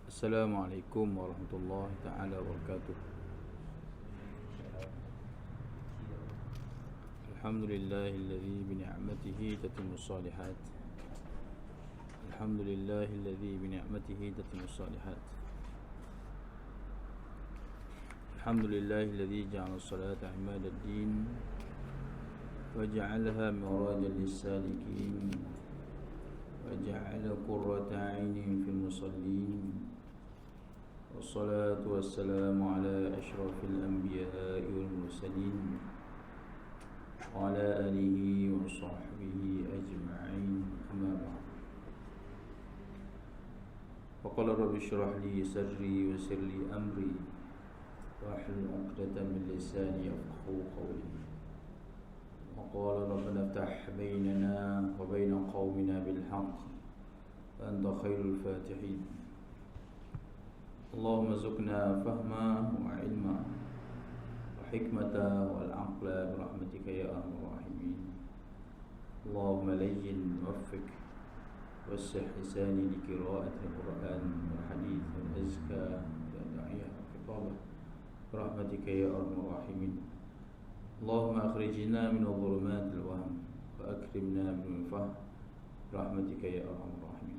Assalamualaikum warahmatullahi ta'ala wabarakatuh. Alhamdulillahilladzi bini'matihi tatimmus shalihat. Alhamdulillahilladzi bini'matihi tatimmus shalihat. Alhamdulillahilladzi ja'ala as-salata 'imadad-din wa ja'alaha mirajan lis-salikin wa ja'ala qurrata 'ainin fil musallin. Wassalatu wassalamu ala ashrafil anbiya'i wal mursalin wa ala alihi wa sahbihi ajma'in, amma ba'd. Faqala rabbi shrah li sadri wa yassir li amri wahlul 'uqdatam min lisani yafqahu qawli. Wa qala rabbana iftah bainana wa baina qaumina bil haqq wa anta khairul fatihin. Allahumma zukna fahma wa ilma wa hikmata wal aqla birahmatika ya arhamar rahimin. Allahumma layyin waffik wassih lisani li qira'ati al-Qur'an wal hadith wal azka ya da'iyah kitabah birahmatika ya arhamar rahimin. Allahumma akhrijna min adh-dhulumati al-wahm wa akrimna min al-fahm birahmatika ya arhamar rahimin.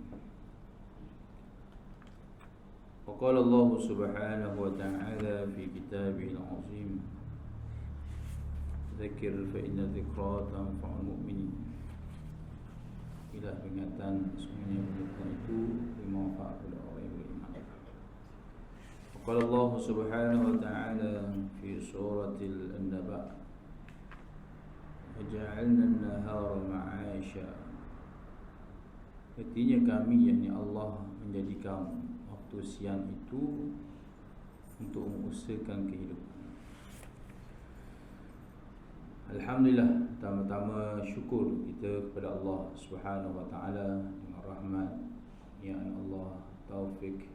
وقال الله سبحانه وتعالى في كتابه العظيم ذكر فإن الذكرى تنفع المؤمنين. Ilah peringatan, semuanya peringatan itu bermanfaat kepada orang yang beriman. وقال الله سبحانه وتعالى في سورة النبأ وجعلنا النهار معاشا. Artinya kami, yakni Allah, menjadikan waktu siang itu untuk mengusahakan kehidupan. Alhamdulillah, pertama-tama syukur kita kepada Allah Subhanahu wa taala dengan rahmat yang Allah, taufik,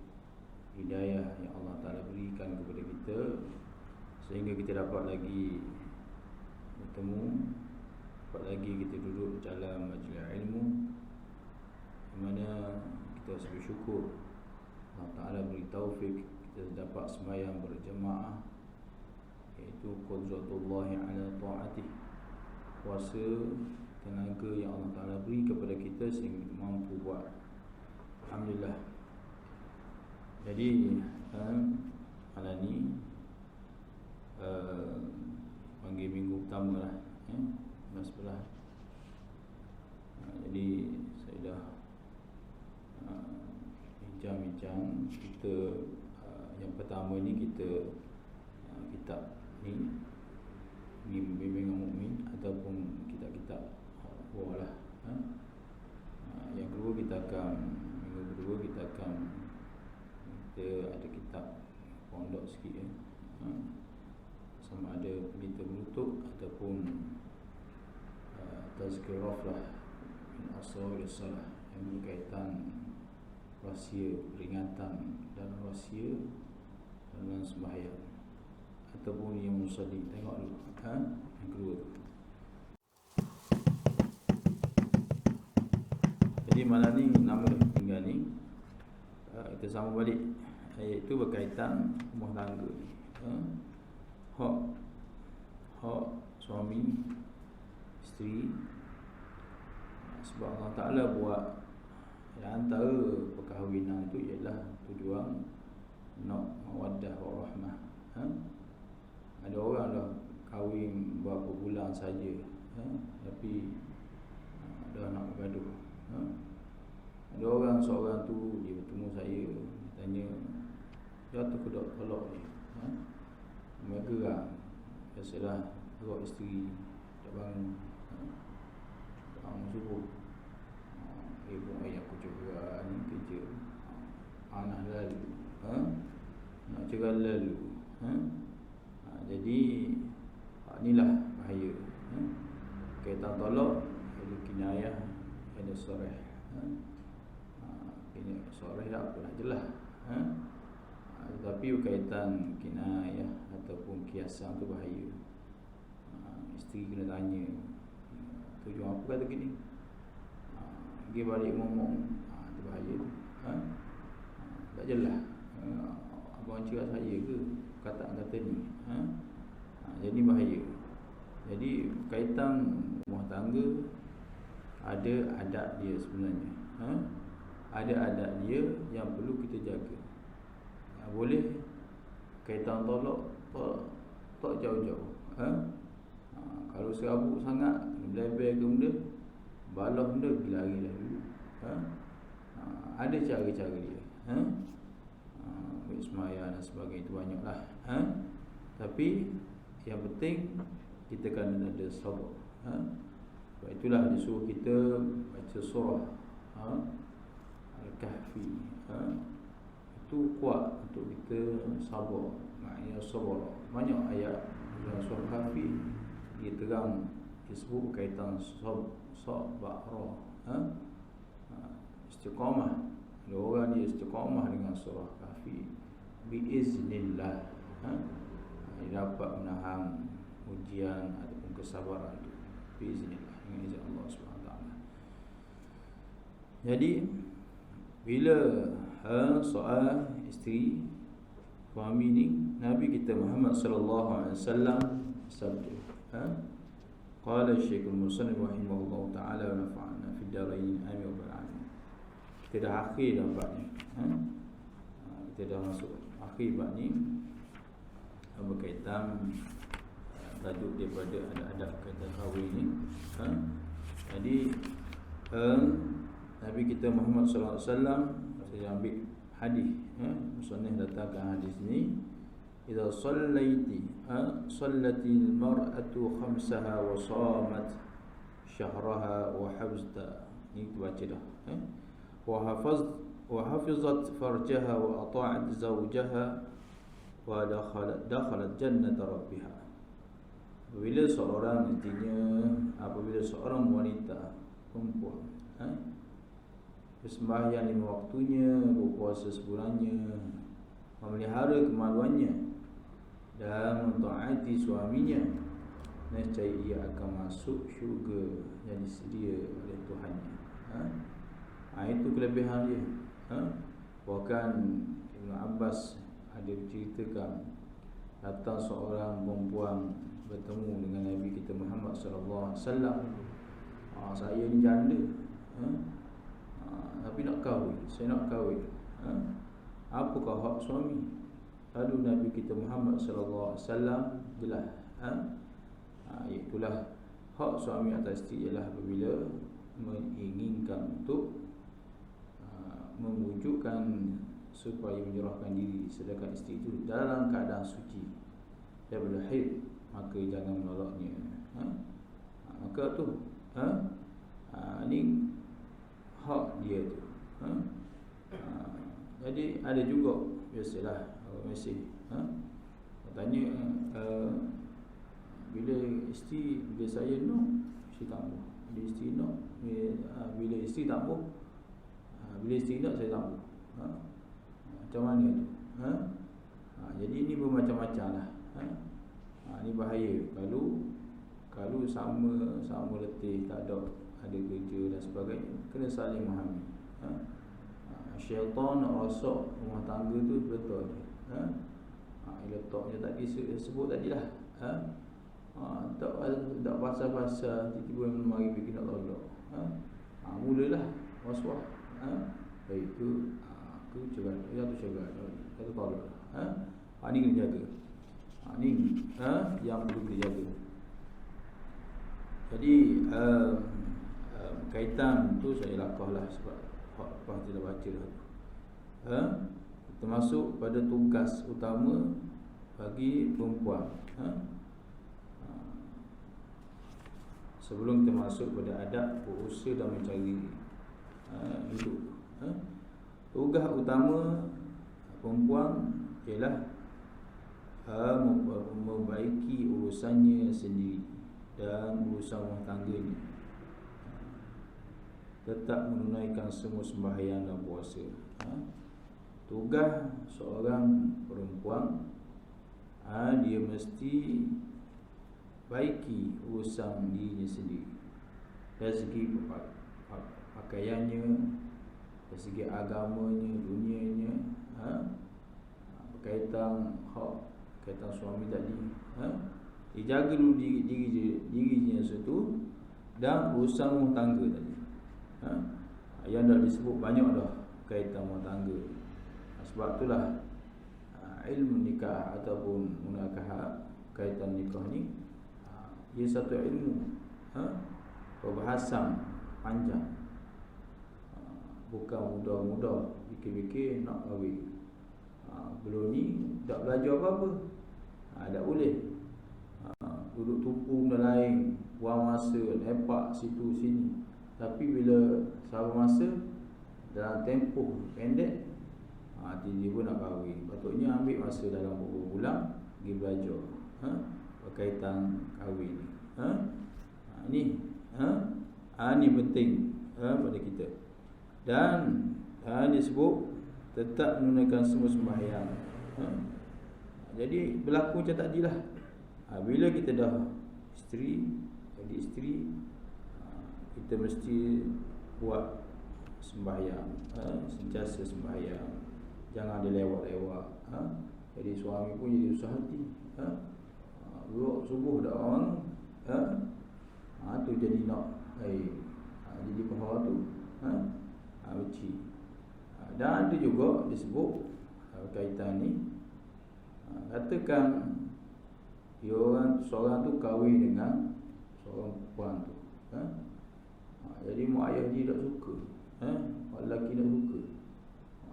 hidayah yang Allah Taala berikan kepada kita sehingga kita dapat lagi bertemu, dapat lagi kita duduk dalam majlis ilmu di mana kita harus bersyukur Allah Ta'ala beri taufik kita dapat sembahyang berjemaah, iaitu qudratullahi ala ta'atih, kuasa tenaga yang Allah Ta'ala beri kepada kita sehingga kita mampu buat. Alhamdulillah. Jadi malam ni panggil minggu pertama lah, sebelah. Jadi saya dah bincang-bincang kita yang pertama ni kita kitab ni bimbingan mukmin ataupun kitab-kitab lah. Yang kedua kita akan minggu kedua kita ada kitab pondok sikit sama ada pelita menutup ataupun tazkirah lah min asrar salah yang berkaitan rahsia peringatan dan rahsia dalam sembahyang ataupun yang musalli. Tengok dulu yang kedua tu. Jadi malam ni nama dia tinggal ni kita sambung balik, iaitu berkaitan rumah tangga ni. Hak suami isteri. Sebab Allah Ta'ala buat antara perkahwinan tu ialah tujuan nak mawaddah warahmah. Ada orang dah kahwin berapa bulan saja, tapi dah nak bergaduh. Ada orang, seorang tu dia bertemu saya, dia tanya, jatuh ke dok tolak ni. Mereka gerak. Biasalah tolak isteri tak bangun, bangun subuh. Ibu ayah aku juga ni kerja anak lalu, nak cerai lalu. Jadi inilah bahaya. Kaitan tolak ada kinayah, ada soreh. Soreh tak apalah, jelas. Tetapi berkaitan kinayah ataupun kiasan tu bahaya. Isteri kena tanya, tujuan apa kata gini? Dia balik ngomong, itu bahaya tu. tak jelas. Abang cerah saya ke kata-kata ni? Jadi bahaya. Jadi kaitan rumah tangga ada adat dia sebenarnya. Ada adat dia yang perlu kita jaga. Boleh kaitan tolak tak jauh-jauh. Kalau serabut sangat, lebih ke benda, balas benda, lari lah dulu. Ada cara-cara dia. Semaya dan sebagainya, itu banyak lah. Tapi yang penting kita kena ada sabar. Sebab itulah disuruh kita baca surah Al-Kahfi. Itu kuat untuk kita sabar. Maknanya sabar. Banyak ayat dalam surah Al-Kahfi dia terang, disebut berkaitan sabar, istiqamah. Ada orang dia istiqamah dengan surah Kahfi biiznillah. Dia dapat menahan ujian ataupun kesabaran itu biiznillah, dengan izin Allah SWT. Jadi bila soal isteri suami ni, Nabi kita Muhammad sallallahu alaihi wasallam sabda, qala Syekhul Musannif rahimahullah taala wa nafa'ana fid darain amin wa alamin. Kita dah akhir dah bab ni. Kita dah masuk akhir bab ni berkaitan tajuk daripada adab kaitan kahwin ni. Jadi Nabi kita Muhammad sallallahu alaihi wasallam, saya ambil hadis, Musannif datangkan hadis ni, idza sallatil mar'atu khamsaha wa shamat syahraha wa hafzta, ni kita baca dah, wa hafizat farjaha wa ata'at zawjaha wa dakhalat jannata rabbiha. Apabila seorang wanita perempuan bersembahyang 5 waktunya, berpuasa sebulannya, memelihara kemaluannya dan mentaati suaminya, nescaya ia akan masuk syurga yang disedia oleh Tuhannya. Itu kelebihan dia. Bahkan Ibn Abbas ada ceritakan, datang seorang perempuan bertemu dengan Nabi kita Muhammad sallallahu alaihi wasallam. Saya ni janda, tapi nak kahwin, saya nak kahwin. Apakah hak suami? Lalu Nabi kita Muhammad sallallahu alaihi wasallam jelas, iaitulah hak suami atas isteri ialah apabila menginginkan untuk mewujudkan supaya menyerahkan diri, sedangkan isteri itu dalam keadaan suci daripada haid, maka jangan menolaknya. Maka tu ni hak dia tu. Jadi ada juga biasalah mesej tanya, bila isteri, bila saya no, isteri tak mau. Bila isteri no, bila isteri tak mau, bila isteri nak, saya tak mau. Macam mana tu? Jadi ini bermacam-macam lah. Ini bahaya kalau sama letih, tak ada kerja dan sebagainya, kena saling memahami. Syaitan nak rosak rumah tangga tu betul je. Letaknya tadi sebut tadi lah. Tak pasal-pasal tiba-tiba mari pergi nak tolak. Mulalah was-was. Itu cegat, tu cegat, kata tolak. Ni kena jaga. Ni yang perlu kita jaga. Jadi kaitan tu saya lakahlah sebab apa kita baca dah. Termasuk pada tugas utama bagi perempuan. Sebelum kita masuk pada adab berusaha dan mencari hidup, tugas utama perempuan ialah membaiki urusannya sendiri dan urusan rumah tangganya, tetap menunaikan semua sembahyang dan puasa. Tugas seorang perempuan, dia mesti baiki urusan dirinya sendiri, dari segi pakaiannya, dari segi agamanya, dunianya, berkaitan hak, berkaitan suami tadi, dijaga dulu dirinya satu, dan urusan rumah tangga tadi. Yang dah disebut banyak dah berkaitan rumah tangga. Sebab itulah ilmu nikah ataupun munakahah, kaitan nikah ni, ia satu ilmu, perbahasan panjang. Bukan mudah-mudah fikir-fikir nak kahwin. Belum ni tak belajar apa-apa, tak boleh. Duduk tumpu benda lain, buang masa, lepak situ sini. Tapi bila sahabat masa, dalam tempoh pendek, tiba-tiba nak kahwin. Patutnya ambil masa dalam beberapa bulan pergi belajar berkaitan kahwin ni. Ni penting pada kita. Dan disebut tetap menunaikan semua sembahyang. Jadi berlaku macam tadilah. Bila kita dah jadi isteri, kita mesti buat sembahyang, sentiasa sembahyang. Jangan ada lewat-lewat. Jadi suami pun jadi susah hati. Duduk subuh dah orang, tu jadi nak jadi pahala tu, benci. Dan ada juga disebut berkaitan ni, katakan seorang tu kahwin dengan seorang perempuan tu, jadi mak ayah dia tak suka, mak lelaki tak suka,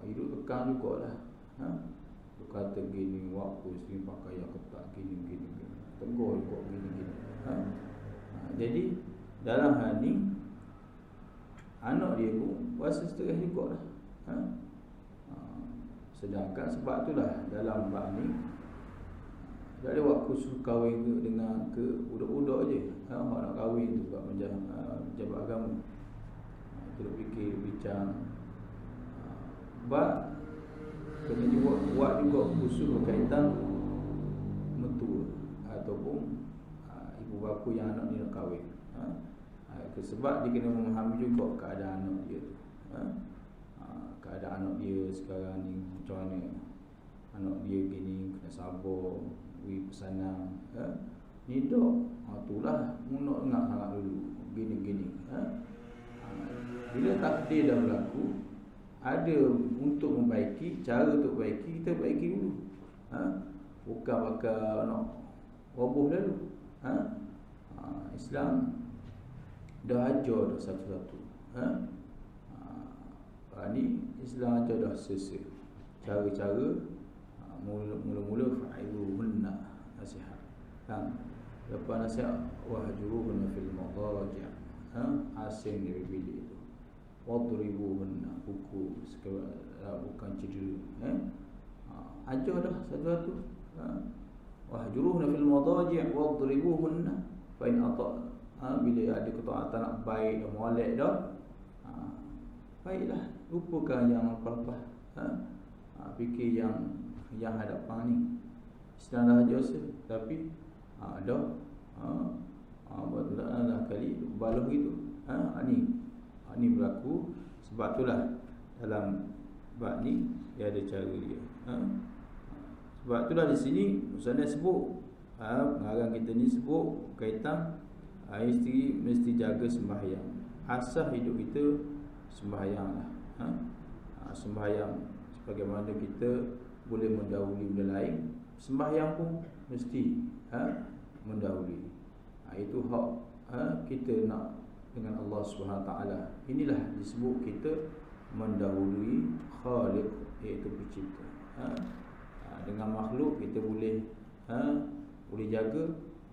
hidup tekan jugalah. Dia kata gini, waktu isteri pakai yang ketat gini, tegur kok gini. Jadi dalam hal ni, anak dia pun rasa stres juga lah. Sedangkan sebab itulah dalam bab ni, tak ada waktu suruh kahwin ke budak-budak je. Orang nak kahwin tu buat pejabat agama. Terus fikir, bincang. Bab kena buat juga khusus berkaitan mertua ataupun ibu bapa yang anak ni nak kahwin. Sebab dia kena memahami juga keadaan anak dia tu. Keadaan anak dia sekarang ni macam mana. Anak dia gini, kena sabar, beri pesanan. Ni dok, itulah nak dengar sangat dulu. Gini. Bila takdir dah berlaku, ada untuk membaiki, cara untuk baiki, kita baiki dulu. Bukan bakal nak roboh dulu. Islam dah ajar dah satu-satu. Ni Islam ajar dah selesai cara-cara. Mula-mula fa'iluhunna, nasihat. Lepas nasihat, wahjuruhunna fil madaji', asing dari bilik itu. Wadribuhunna, pukul, bukan cedera. Ajar dah satu-satu. Wahjuruhunna fil madaji' wadribuhunna fa in bila ada ketaatan nak baik dah, molek dah, baiklah, lupakan yang apa-apa. Fikir yang hadapan ni. Islam dah ajar tapi dah dah kali balah gitu. Ni berlaku. Sebab itulah dalam bab ni dia ada cara dia. Sebab itulah di sini Ustaz sebut, pengarang kita ni sebut kaitan isteri mesti jaga sembahyang. Asas hidup kita sembahyanglah. Sembahyang sebagaimana kita boleh mendahului benda lain, sembahyang pun mesti mendahului. Itu hak kita nak dengan Allah Subhanahu Taala. Inilah disebut kita mendahului Khaliq, iaitu pencipta. Dengan makhluk kita boleh jaga,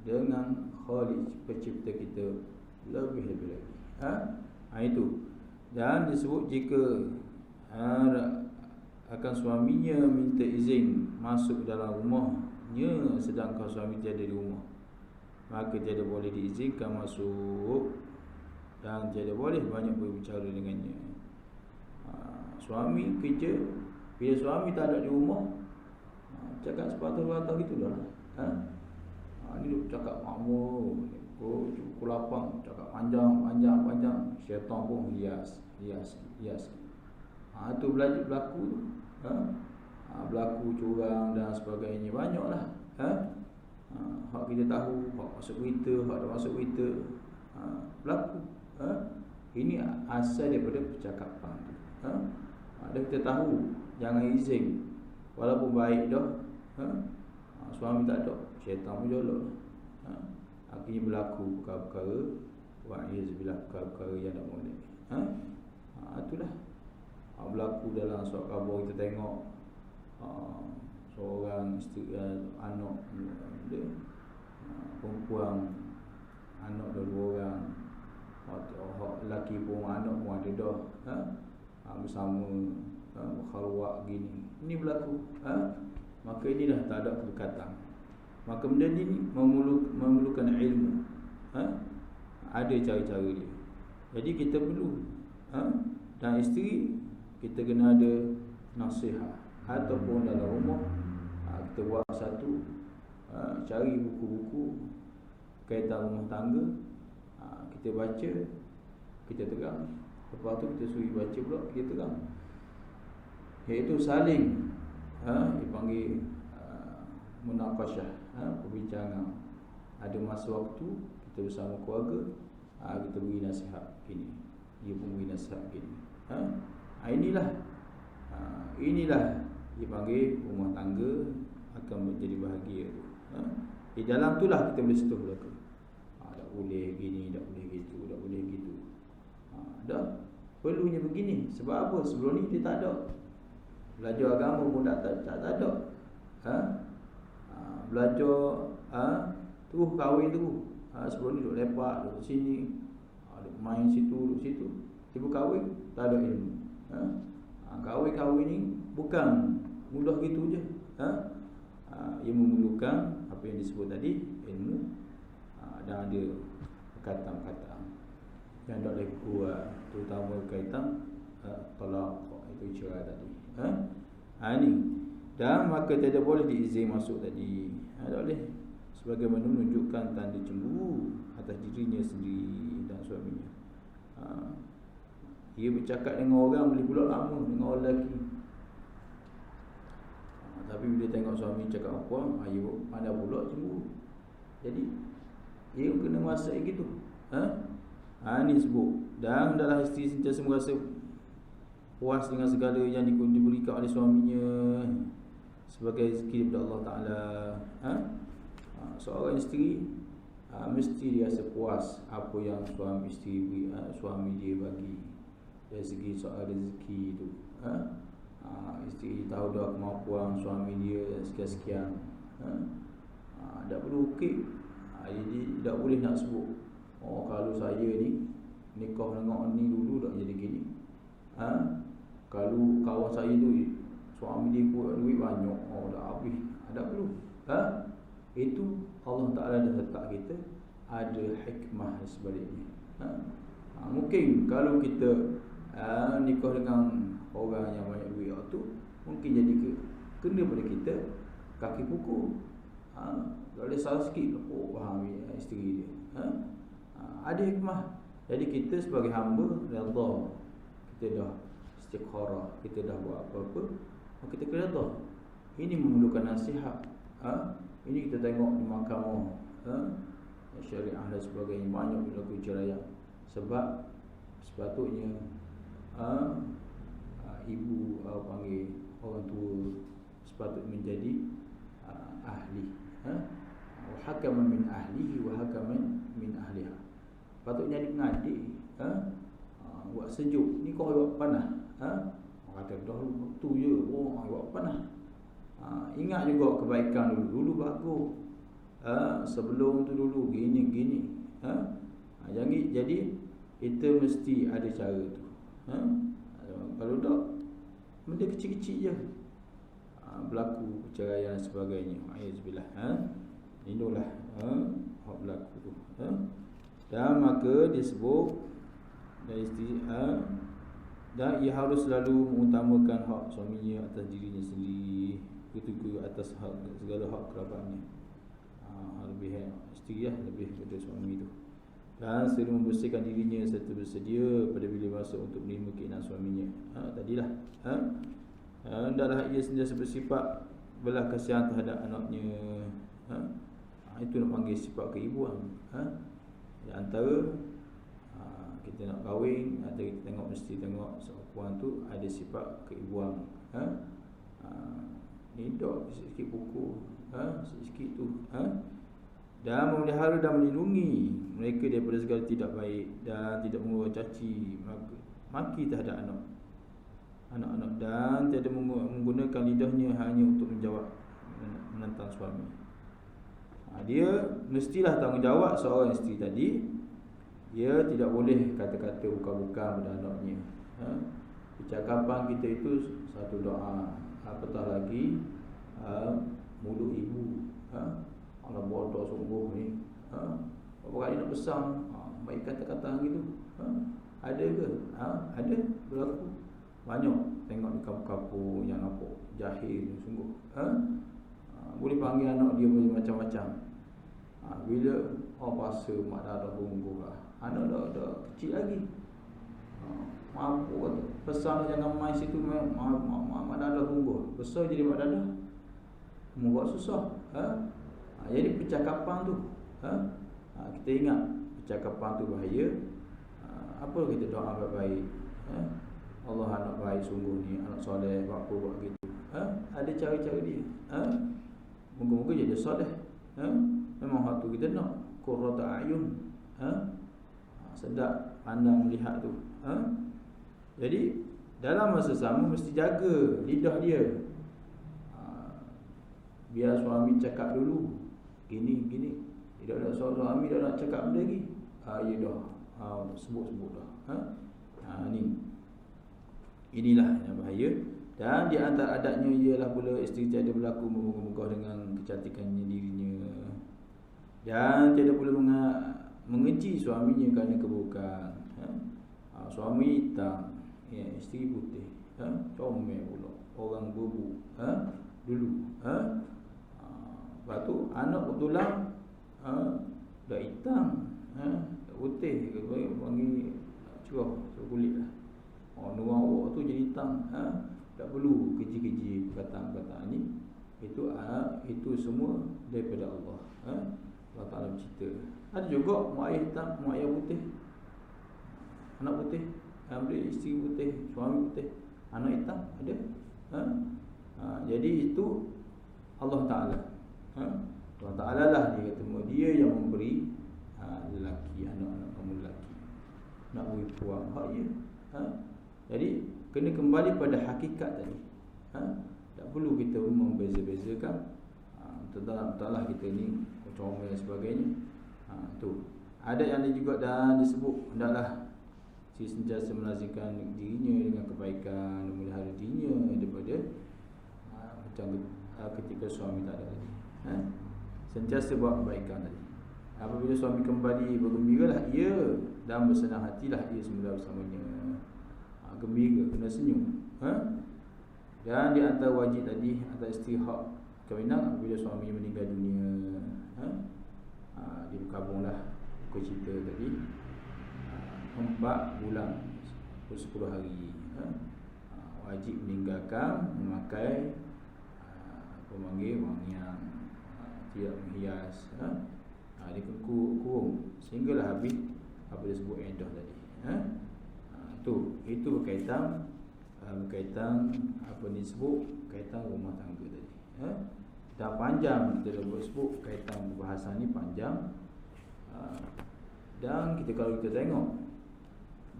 dengan Khaliq pencipta kita lebih-lebih lagi. Itu. Dan disebut jika akan suaminya minta izin masuk dalam rumahnya sedangkan suami tiada di rumah, maka tiada boleh diizinkan masuk dan tiada boleh banyak berbicara dengannya. Suami kerja, bila suami tak ada di rumah, cakap sepatah-patah gitulah. Ni duk cakap makmur, cukup lapang, cakap panjang. Syaitan pun hias. Tu berlaku tu. Berlaku curang dan sebagainya, banyaklah. Hak kita tahu, hak masuk berita, hak tak masuk berita, berlaku. Ini asal daripada percakapan tu. Dan kita tahu, jangan izin. Walaupun baik dah, suami tak ada, syaitan pun jolok. Akhirnya berlaku perkara-perkara, wa'iyazbillah, perkara-perkara yang tak boleh. Itulah berlaku dalam surat khabar. Kita tengok seorang isteri, anak dia, perempuan, anak ada 2 orang, lelaki pun anak pun ada dah, bersama berkhalwat gini. Ini berlaku. Maka inilah tak ada kedekatan. Maka benda ni memerlukan ilmu. Ada cara-cara dia. Jadi kita perlu, dan isteri kita kena ada nasihat. Ataupun dalam rumah, kita buat satu, cari buku-buku kaitan rumah tangga, kita baca, kita terang. Lepas tu kita suruh baca pula, kita terang. Iaitu saling, dipanggil munaqashah, perbincangan. Ada masa waktu kita bersama keluarga, kita beri nasihat gini, dia pun beri nasihat gini. Inilah dipanggil rumah tangga akan menjadi bahagia. Di dalam itulah kita boleh sentuh belaka. Tak boleh gini, tak boleh gitu, tak boleh gitu. Dah perlunya begini. Sebab apa? Sebelum ni dia tak ada. Belajar agama pun tak ada. Belajar terus kahwin terus. Sebelum ni duduk lepak, duduk sini, duduk main situ, duduk situ. Tiba kahwin, tak ada ilmu. Kahwin ni bukan mudah gitu je. Ia memerlukan apa yang disebut tadi, ilmu, dan ada perkataan-perkataan yang tak boleh kuat, terutama kaitan talaq, itu cerai tadi. Ni. Dan maka tidak boleh diizin masuk tadi. Tak boleh. Sebagaimana menunjukkan tanda cemburu atas dirinya sendiri dan suaminya. Dia bercakap dengan orang boleh pula lama dengan orang lelaki. Tapi bila tengok suami cakap apa, dia pandai pula cemburu. Jadi dia kena masak gitu. Ni sebut. Dan adalah isteri sentiasa merasa puas dengan segala yang diberikan oleh suaminya sebagai rezeki daripada Allah Ta'ala. Seorang isteri mesti dia rasa puas apa yang suami dia bagi dari segi soal rezeki itu. Isteri tahu dah kemampuan suami dia sekian-sekian. Tak perlu ukit. Jadi tak boleh nak sebut, kalau saya ni nikah dengan ni dulu tak jadi gini. Kalau kawan saya tu suami dia kuat duit banyak, dah habis. Tak perlu. Itu Allah Ta'ala dah letak kita ada hikmah di sebaliknya. Mungkin kalau kita nikah dengan orang yang banyak duit tu, mungkin jadi kena pada kita kaki pukul. Kalau dia salah sikit, faham isteri dia. Ada hikmah. Jadi kita sebagai hamba redha, kita dah istikharah, kita dah buat apa-apa, kita kena redha. Ini memerlukan nasihat. Ini kita tengok di mahkamah syariah dan sebagainya, banyak berlaku ceraian. Sebab sepatutnya ibu panggil orang tua sepatutnya menjadi ahli, wa hakaman min ahlihi wa hakaman min ahliha. Patutnya jadi pengadil, buat sejuk. Ni kau buat panas, kata dahulu waktu je, buat panas. Ingat juga kebaikan dulu bagus. Sebelum tu dulu gini. Jadi kita mesti ada cara tu. Kalau tak, benda kecil-kecil je berlaku perceraian dan sebagainya. Auzubillah. Inilah hak berlaku tu. Dan maka disebut dari isteri, dan ia harus selalu mengutamakan hak suaminya atas dirinya sendiri, ketika atas hak segala hak kerabatnya. Lebih isteri lebih daripada suami tu. dan sering membersihkan dirinya serta bersedia pada bila masa untuk menerima keinginan suaminya. Tadilah hendaklah ia sentiasa bersifat belas kasihan terhadap anaknya. Itu nak panggil sifat keibuan. Di antara kita nak kahwin, atau kita tengok, mesti tengok seorang puan tu ada sifat keibuan. Ni dok sikit buku, sikit tu, dan memelihara dan melindungi mereka daripada segala tidak baik dan tidak mengeluarkan caci maki terhadap anak-anak, dan tiada menggunakan lidahnya hanya untuk menentang suami. Dia mestilah tanggungjawab seorang isteri tadi. Dia tidak boleh kata-kata bukan-bukan pada anaknya. Percakapan kita itu satu doa, apatah lagi mulut ibu. Allah bodoh sungguh ni. Berapa kali nak pesan baik kata-kata gitu. Ada ke? Ada berlaku. Banyak tengok di kampung-kampung yang nampak jahil sungguh. Boleh panggil anak dia macam-macam. Bila pasal mak dah tunggu lah. Anak dah kecil lagi. Mampu kata pesan jangan main situ, mak dah tunggu. Besar jadi mak dah membuat susah. Jadi percakapan tu, kita ingat percakapan tu bahaya. Apa kita doa baik-baik, Allah anak baik sungguh ni, anak soleh, buat gitu. Ada cara-cara dia. Moga-moga jadi soleh. Memang hak tu kita nak qurrata ayun. Sedap pandang melihat tu. Jadi dalam masa sama mesti jaga lidah dia. Biar suami cakap dulu. Gini. Tidak ada suami dah nak cakap benda lagi. Ya dah. Sebut-sebut dah. Inilah yang bahaya. Dan di antara adatnya ialah pula isteri tiada berlaku memegah dengan kecantikannya dirinya. Dan tiada pula mengenci suaminya kerana keburukan. Suami hitam, isteri putih. Comel pula. Orang berbuk. Dulu. Lepas tu anak bertulang dah hitam, dah putih, panggil cerah kulit lah. Nuang awak tu jadi hitam. Tak perlu keji-keji perkataan-perkataan ni. Itu semua daripada Allah. Allah Ta'ala bercerita. Ada juga mak ayah hitam, mak ayah putih, anak putih, isteri putih, suami putih, anak hitam ada. Jadi itu Allah Ta'ala. Allah Ta'ala lah dia kata, dia yang memberi lelaki, anak-anak kamu lelaki, nak beri puan hak dia. Jadi kena kembali pada hakikat tadi. Tak perlu kita membeza-bezakan. Entahlah kita ni comel dan sebagainya. Tu ada yang lain juga, dan disebut hendaklah si sentiasa melazimkan dirinya dengan kebaikan, memelihara dirinya daripada macam ketika suami tak ada lagi. Sentiasa buat kebaikan tadi. Apabila suami kembali, bergembiralah ia dan bersenang hatilah ia semula bersamanya. Gembira, kena senyum. Dan di antara wajib tadi, antara isteri hak kahwinan apabila suami meninggal dunia, dia berkabunglah buku cerita tadi 4 bulan 10 hari. Wajib meninggalkan memakai pemanggil wangian, tidak menghias. Dia kurung sehinggalah habis apa disebut iddah tadi. Itu berkaitan apa disebut kaitan rumah tangga tadi. Dah panjang kita dah sebut kaitan perbahasan ni panjang. Dan kalau kita tengok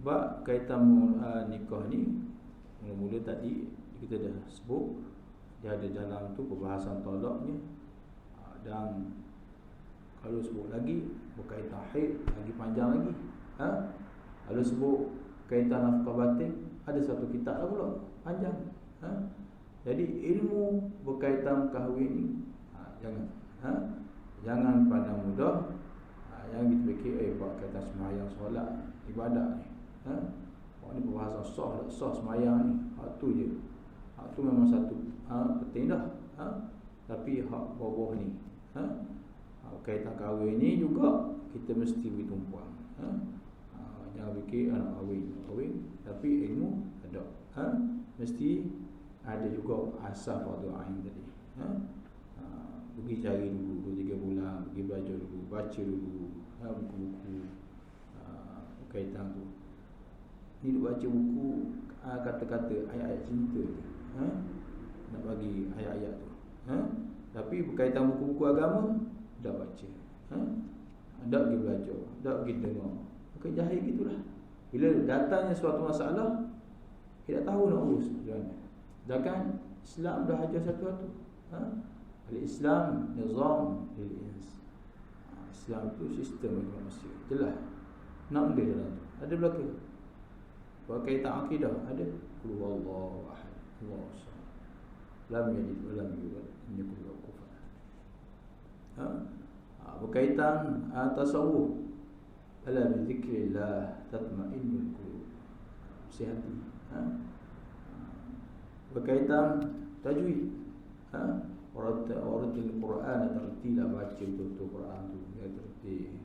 bab kaitan nikah ni, mula-mula tadi kita dah sebut dia ada dalam tu perbahasan talaknya. Dan kalau sebut lagi berkaitan haid lagi panjang lagi. Kalau sebut kaitan nafkah batin ada satu kitab lah pula panjang. Jadi ilmu berkaitan kahwin ni jangan pandang mudah. Jangan kita fikir buat kaitan sembahyang, solat, ibadat ni. Ni perbahasan sah sembahyang ni. Hak tu je. Hak tu memang satu penting dah. Tapi hak bawah ni, kaitan kahwin ni juga kita mesti beri tumpuan. Jangan fikir anak kahwin, tapi ilmu ada. Mesti ada juga asas fardu ain tadi. Pergi cari dulu 2-3 bulan, pergi belajar dulu, baca dulu buku-buku kaitan tu. Ni duk baca buku kata-kata ayat-ayat cinta tu. Nak bagi ayat-ayat tu. Tapi berkaitan buku-buku agama dah baca. Dah pergi belajar, dah pergi dengar. Bukan jahil gitulah. Bila datangnya suatu masalah, kita tahu nak urus macam mana. Sedangkan Islam dah ajar satu-satu. Al-Islam nizam lil-ins. Islam tu sistem bagi manusia. Jelas. Nak benda dalam tu. Ada belaka. Berkaitan akidah ada. Qul huwallahu ahad. Allahu samad. Lam yalid wa lam yulad. Lam yakul lahu kufuwan ahad. Berkaitan tasawuf. Ala bi dzikrillah tatma'innul qulub. Sihati. Berkaitan tajwid. Waratil Quran tartila, baca betul-betul Quran tu ya tertil.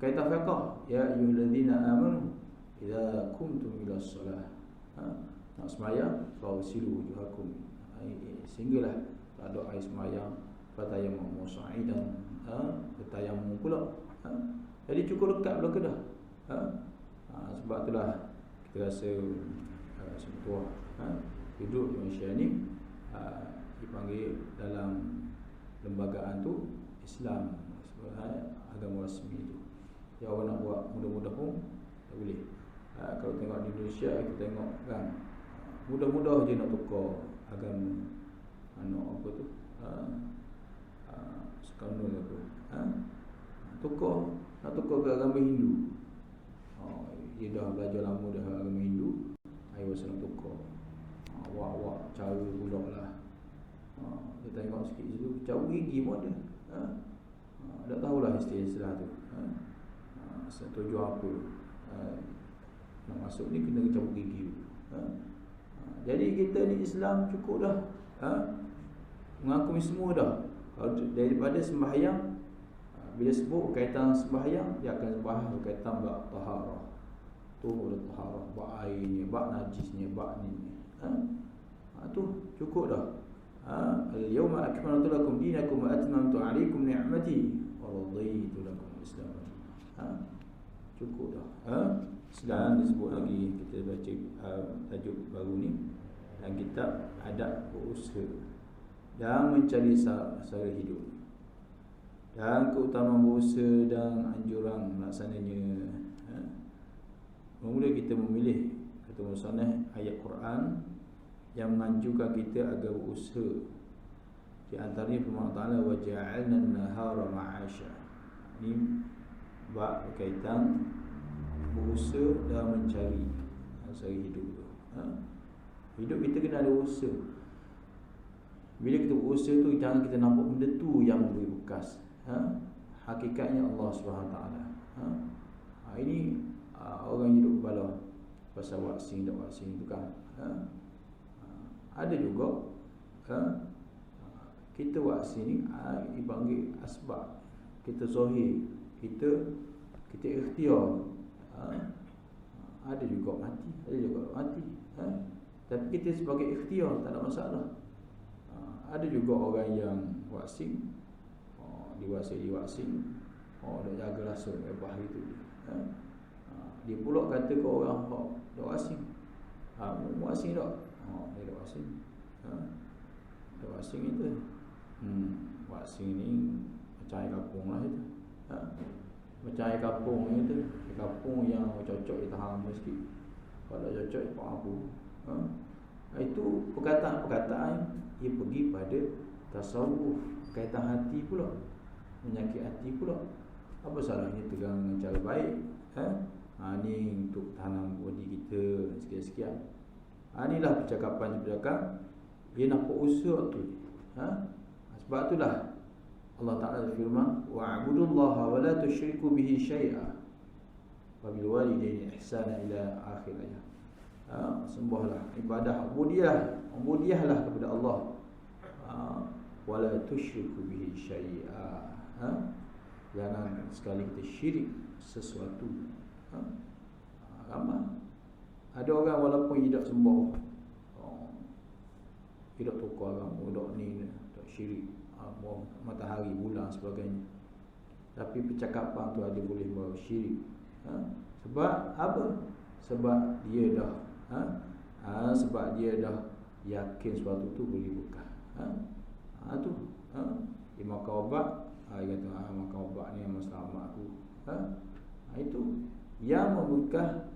Kaitan fiqh, ya ayyuhallazina amanu idza qumtum ila shalah. Nak sembahyang fawsilu wujuhakum. Sehinggalah tak ada air sembahyang fatayammu sa'idan, bertayamum pula. Jadi cukup dekat belaka dah. Sebab itulah kita rasa sentuh hidup di Malaysia ni dipanggil dalam lembagaan tu Islam, agama rasmi tu. Ya, orang nak buat mudah-mudah pun tak boleh. Kalau tengok di Indonesia, kita tengok kan mudah-mudah je nak tukar agama. Apa tu? Sekarang apa? Nak tukar ke agama Hindu. Dia dah belajar lama dah agama Hindu, ayo nak tukar. Awak cara pula lah. Kita tengok sikit situ, cabut gigi pun ada. Dah tahulah istilah tu. Setuju apa? Nak masuk ni kena cabut gigi dulu. Jadi kita ni Islam cukup dah. Mengakui semua dah. Kalau daripada sembahyang, bila sebut kaitan sembahyang, dia akan sembahyang berkaitan bab taharah. Tu boleh taharah, bab airnya, bab najisnya, bab ni. Tu cukup dah. Al-yawma akmaltu lakum dinakum wa atmamtu 'alaykum ni'mati wa raditu lakum al-Islam. Cukup dah. Islam disebut lagi, kita baca tajuk baru ni dan kitab adab berusaha dan mencari sara hidup dan keutamaan berusaha dan anjuran melaksananya. Mula kita memilih kata musannaf ayat Quran yang menganjurkan kita agar berusaha. Di antaranya firman Allah, wa ja'alna an-nahara ma'asha. Ini bab berkaitan berusaha dan mencari sara hidup tu. Hidup kita kena ada usaha. Bila kita berusaha tu, jangan kita nampak benda tu yang memberi bekas. Hakikatnya Allah SWT. Ini orang hidup kepala pasal vaksin tak vaksin tu kan. Ada juga kita vaksin ni dipanggil asbab. Kita zahir, kita ikhtiar. Ada juga mati, tapi kita sebagai ikhtiar tak ada masalah. Ada juga orang yang vaksin, divaksin, dah jaga rasa lepas itu. Dia pula kata ke orang dah vaksin, vaksin tak? Dia dah vaksin. Dah vaksin itu. Vaksin ni macam air kapung lah itu. Macam air kapung itu. Air kapung yang cocok di tahan sikit. Kalau tak cocok, buat apa? Itu perkataan-perkataan ia pergi pada tasawuf, kaitan hati pula, menyakit hati pula. Apa salahnya tegang dengan cara baik? Ni untuk tanam bodi kita sekian-sekian. Inilah percakapan-percakapan dia nampak usaha tu. Sebab itulah Allah Ta'ala firman, wa'budullaha wa la tusyriku bihi syai'a wa bil walidaini ihsana ila akhir ayat. Sembahlah, ibadah, ubudiyahlah kepada Allah. Wala tusyriku bihi syai'a. Jangan sekali kita syirik sesuatu. Ramai ada orang walaupun tidak sembah, tidak tukar agama, tidak ni, tak syirik matahari, bulan sebagainya, tapi percakapan tu ada boleh bawa syirik. Sebab apa? Sebab dia dah sebab dia dah yakin sesuatu tu boleh berkah. Tu dia makan ubat, dia kata makan ubat ni yang selamat aku. Itu yang memberkah.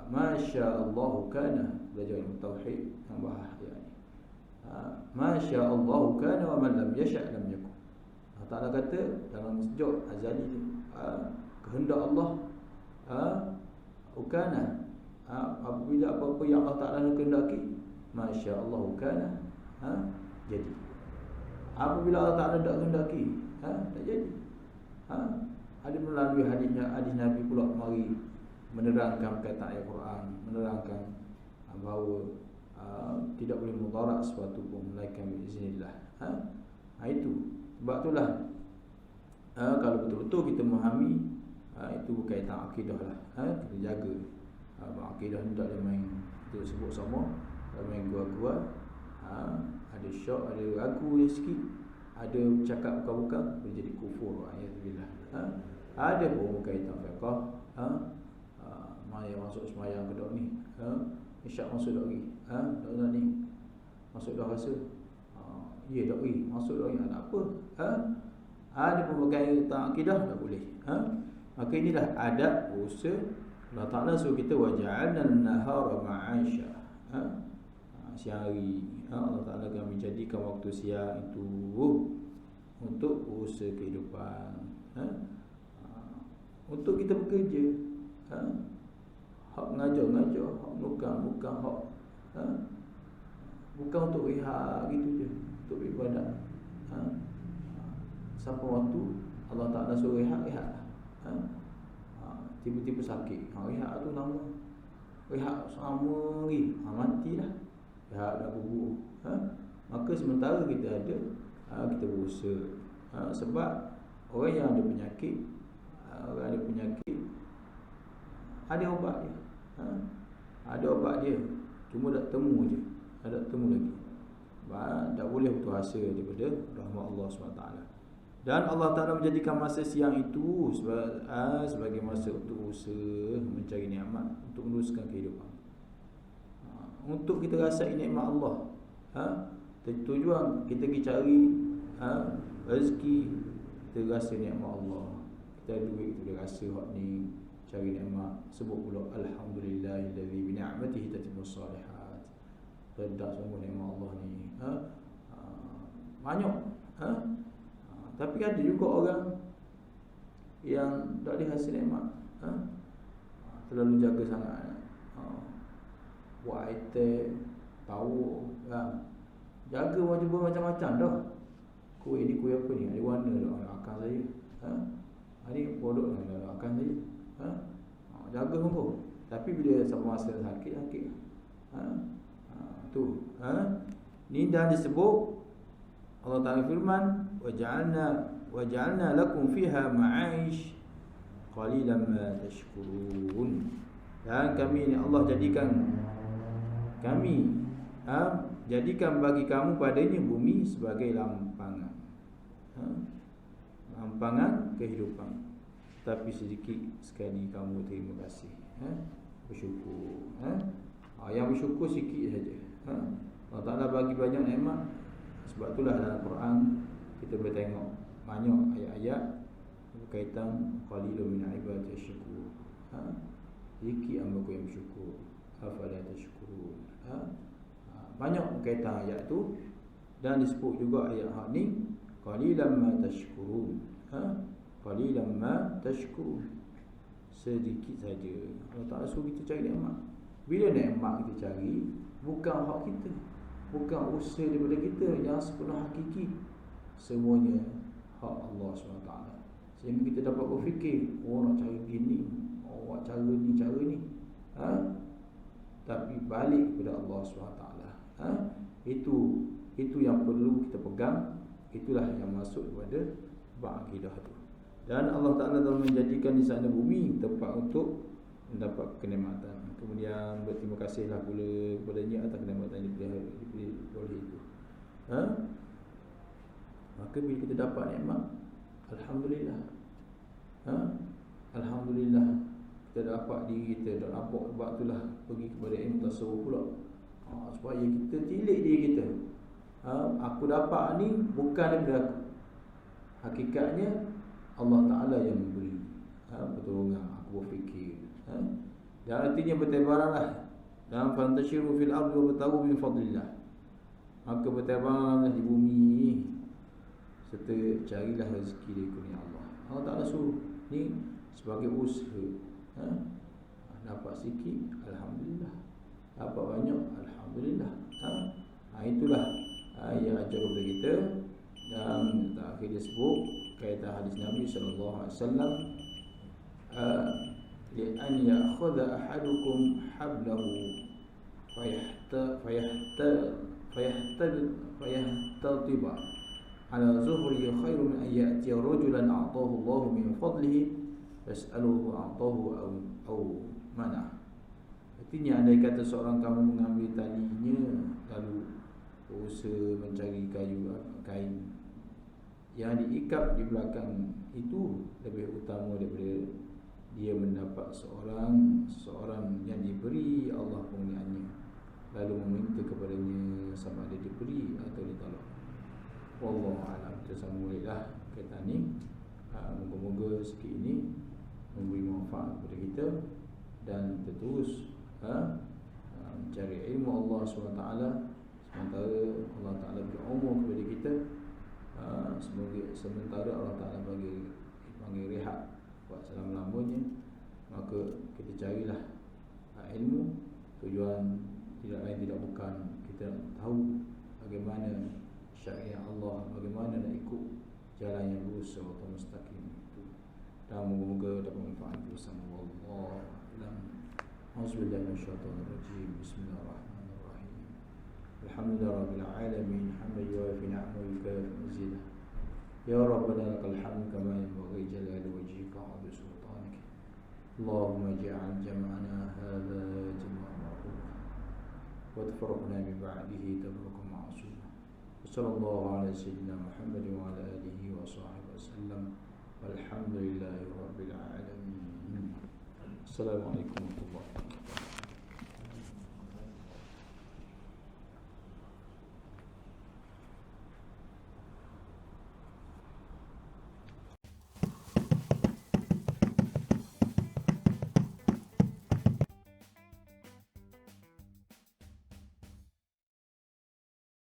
Masya-Allah kana, belajar ilmu tauhid yang bahas ayat ni. Masya-Allah kana wa man lam yasha' lam yakun. Allah Taala kata dalam sejak azali ni, kehendak Allah ukana, apabila apa-apa yang Allah Taala kehendaki, masya-Allah kana, jadi. Apabila Allah Taala tak kehendaki, tak jadi. Ada melalui hadis Nabi pula mari menerangkan perkataan ayat Quran, menerangkan bahawa tidak boleh mudarat sesuatu pun melainkan biiznillah. Itu sebab itulah kalau betul-betul kita memahami itu berkaitan akidah lah. Kita jaga akidah ni, tak boleh main kita sebut sama, tak main gua-gua. Ada syok, ada ragu sikit, ada cakap bukan-bukan, boleh jadi kufur. Ayatullah. Ada pun berkaitan fiqh. Maya masuk semayang ke dak ni, isyak masuk dak lagi, dak ni masuk dah rasa, ya dak lagi masuk dak lagi, tak apa. Ada pembekal tentang akidah tak boleh. Maka inilah adab usaha Allah Taala suruh kita waja'alna an-nahara ma'asha. Siang hari Allah Taala akan menjadikan waktu siang itu untuk usaha kehidupan, untuk kita bekerja. Hak mengajar, hak bukan hak, bukan untuk rehat gitu je, untuk ibadat. Siapa waktu Allah Taala suruh rehat lah. Tiba-tiba sakit, rehat tu lama, rehat selama lagi, matilah, rehat dah bubur. Maka sementara kita ada, kita berusaha. Sebab orang yang ada penyakit, ada obat dia. Ada obat dia, cuma tak temu je, tak temu lagi. Tak boleh putus asa daripada rahmat Allah SWT. Dan Allah Ta'ala menjadikan masa siang itu sebagai masa untuk usaha mencari nikmat, untuk meneruskan kehidupan, untuk kita rasai nikmat Allah. Tujuan kita pergi cari rezeki, kita rasa nikmat Allah. Kita ada duit, kita rasa hak ni, cari nikmat, sebut pula alhamdulillahillazi bi ni'matihi tatimmus shalihat. Sedap sungguh nikmat Allah ni. Banyak. Tapi ada juga orang yang tak ada hasil nikmat, terlalu jaga sangat, buat item, tahu, jaga macam-macam dah. Kuih ni kuih apa ni? Ada warna dah akan saya. Hari produk dah akan saya. Jaga pun. Tapi bila sama masa sakit. Ni dah disebut Allah Ta'ala firman, waja'alna lakum fiha ma'ish qalilan ma tashkurun. Dan kami ni Allah jadikan bagi kamu padanya bumi sebagai lampangan, lampangan kehidupan. Tapi sedikit sekali kamu terima kasih, bersyukur. Yang bersyukur sikit saja. Allah Ta'ala bagi banyak nikmat. Sebab itulah dalam Quran kita boleh tengok banyak ayat-ayat berkaitan qalilun min ibadi syukur. Sikit hamba-Ku yang bersyukur. Afala tashkurun. Banyak berkaitan ayat tu. Dan disebut juga ayat hak ni qalilan ma tashkurun. Qalilan ma tashkurun. Sedikit saja Allah Ta'ala suruh kita cari nikmat. Bila nikmat kita cari, bukan hak kita, bukan usaha daripada kita yang sepenuh hakiki, semuanya hak Allah SWT. Sehingga kita dapat berfikir, nak cari gini, nak cara ni, tapi balik kepada Allah SWT. Itu yang perlu kita pegang. Itulah yang masuk kepada bab akidah tu. Dan Allah Ta'ala telah menjadikan di sana bumi tempat untuk mendapat kenikmatan. Kemudian berterima kasihlah pula kepadanya atas kenikmatan yang diberi oleh itu. Maka bila kita dapat nikmat, alhamdulillah. Alhamdulillah kita dapat diri kita dan nampak. Sebab itulah pergi kepada ilmu tasawuf pula, supaya kita tilik diri kita. Aku dapat ni bukan daripada aku. Hakikatnya Allah Ta'ala yang memberi pertolongan. Aku berfikir dan artinya bertebaranlah dalam fantashiru fil ardi wa batawu min fadlillah. Maka bertebaranlah di bumi serta carilah rezeki dari kurnia Allah. Allah Ta'ala suruh ni sebagai usaha. Dapat sikit, alhamdulillah. Dapat banyak, alhamdulillah. Itulah yang ajar kepada kita. Dan akhir dia sebut kaitan hadis Nabi sallallahu alaihi wasallam, li'an ya'khudha ahadukum hablahu fayahtatiba ala zuhri khairu min an ya'ti rajulan a'tahu Allah min fadlihi fas'aluhu a'tahu aw mana. Artinya andai kata seorang kamu mengambil talinya lalu berusaha mencari kain yang diikat di belakang, itu lebih utama daripada dia mendapat seorang yang diberi Allah pengurniannya lalu meminta kepadanya sama ada diberi atau ditolak. Wallahu a'lam. Kita sambunglah kaitan ni. Moga-moga sikit ini memberi manfaat kepada kita dan kita terus mencari ilmu Allah SWT. Sementara Allah Ta'ala beri umur kepada kita, sementara Allah Ta'ala bagi rehat buat selama-lamanya, maka kita carilah ilmu. Tujuan tidak lain tidak bukan kita tahu bagaimana syariat Allah, bagaimana nak ikut jalan yang lurus serta mustaqim itu. Dan moga-moga dapat manfaat bersama Allah. Auzubillahi minasyaitonir rajim. Bismillahirrahmanirrahim. Alhamdulillah rabbil alamin, hamdan yuwafi ni'amahu wa yukafi mazidah. Ya Rabbana lakal hamd kama yanbaghi jalali wajhika wa bi sultanika. Allahumma ij'al jam'ana hadha jam'an marhuman wa tafarraqna min ba'dihi tafarruqan ma'suma. Sallallahu ala sayyidina Muhammad wa ala alihi wa sahbihi wasallam. Walhamdulillahi rabbil alamin. Assalamualaikum.